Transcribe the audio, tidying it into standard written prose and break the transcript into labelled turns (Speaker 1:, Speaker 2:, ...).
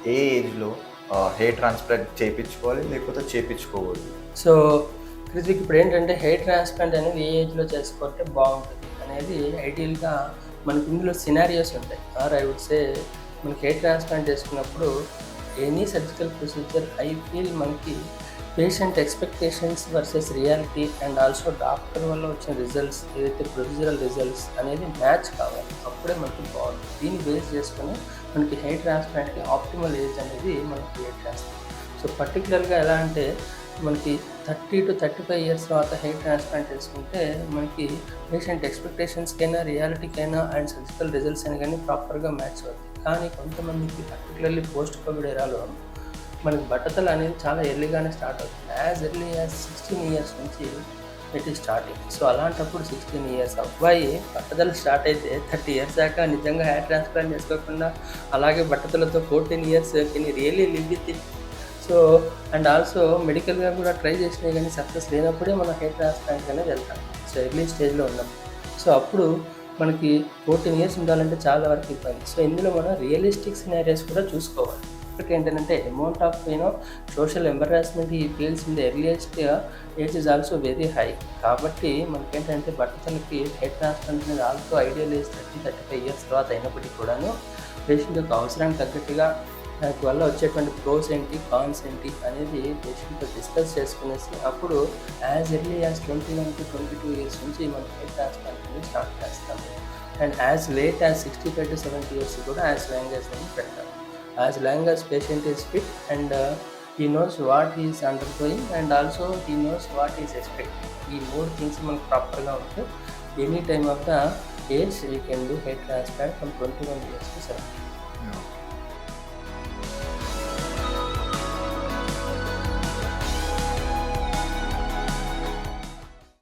Speaker 1: ఏ ఏజ్‌లో hair transplant చేపించుకోవాలి? లేకపోతే చేపించుకోకూడదు?
Speaker 2: So, Kritik ఇప్పుడేంటంటే హెయిర్ ట్రాన్స్‌ప్లాంట్ అనేది ఏ ఏజ్‌లో చేసుకుంటే బావుంటది అనేది ఐడియల్‌గా మనకి ఇందులో సినారియోస్ ఉంటాయి. ఆర్ ఐ వుడ్ సే మనకి హెయిర్ ట్రాన్స్‌ప్లాంట్ చేసుకున్నప్పుడు any surgical procedure I feel మనకి patient expectations versus reality and also doctor వల్ల వచ్చిన రిజల్ట్స్ ఏదైతే ప్రొసీజరల్ రిజల్ట్స్ అనేది మ్యాచ్ కావాలి. అప్పుడే మనకి బావుంటుంది. దీన్ని బేస్ చేసుకొని మనకి హెయిర్ ట్రాన్స్‌ప్లాంట్‌కి ఆప్టిమల్ ఏజ్ అనేది మనం క్రియేట్ చేస్తాం. సో, పర్టిక్యులర్‌గా ఎలా అంటే మనకి 30-35 ఇయర్స్ తర్వాత హెయిర్ ట్రాన్స్‌ప్లాంట్ చేసుకుంటే మనకి పేషెంట్ ఎక్స్‌పెక్టేషన్స్‌కైనా, రియాలిటీకైనా అండ్ సర్జికల్ రిజల్ట్స్ అయినా గానీ ప్రాపర్‌గా మ్యాచ్ అవుతాయి. కానీ కొంతమందికి పర్టిక్యులర్‌లీ పోస్ట్ కోవిడ్ ఎరాలో మనకి బట్టతల అనేది చాలా ఎర్లీగానే స్టార్ట్ అవుతుంది. యాజ్ ఎర్లీ యాజ్ 16 ఇయర్స్ నుంచి ఇట్ ఈస్ స్టార్టింగ్. సో, అలాంటప్పుడు 16 ఇయర్స్ అబ్బాయి బట్టతల స్టార్ట్ అయితే 30 ఇయర్స్ దాకా నిజంగా హెయిర్ ట్రాన్స్‌ప్లాంట్ చేసుకోకుండా అలాగే బట్టతలతో 14 years can you really live with it? So, and also మెడికల్‌గా కూడా ట్రై చేసినా గానీ సక్సెస్ లేనప్పుడే మనం హెయిర్ ట్రాన్స్‌ప్లాంట్‌కి అనేది వెళ్తాం. సో, ఎర్లీ స్టేజ్‌లో ఉన్నప్పుడు. సో, అప్పుడు మనకి 14 ఇయర్స్ ఉండాలంటే చాలా వరకు ఇబ్బంది. సో, ఇందులో మనం రియలిస్టిక్ సినారియోస్ కూడా చూసుకోవాలి. ఒకటేంటంటే అమౌంట్ ఆఫ్ సోషల్ ఎంబరాస్మెంట్ ఈ feels in the earliest age is also very high. కాబట్టి మనకేంటంటే బట్టతలకి హెయిర్ ట్రాన్స్‌ప్లాంట్ అనేది ఆల్సో ఐడియల్ ఏజ్ 30-35 ఇయర్స్ తర్వాత అయినప్పటికీ కూడాను పేషెంట్ యొక్క అవసరానికి తగ్గట్టుగా దాని వల్ల వచ్చేటువంటి ప్రోస్ ఏంటి, కాన్స్ ఏంటి అనేది పేషెంట్‌తో డిస్కస్ చేసుకునేసి అప్పుడు యాజ్ ఎర్లీ యాజ్ 21-22 ఇయర్స్ నుంచి మనం హెయిర్ ట్రాన్స్‌ప్లాంట్ అనేది స్టార్ట్ చేస్తాము. And as late as 65-70 years కూడా యాజ్ లాంగ్ యాజ్ అని పెడతాం. As long as patient is fit and he knows what he is undergoing and also he knows what is expecting. ఈ 3 things మనకు ప్రాపర్‌గా ఉంటే any time of the age we can do hair transplant from 21 years to 70.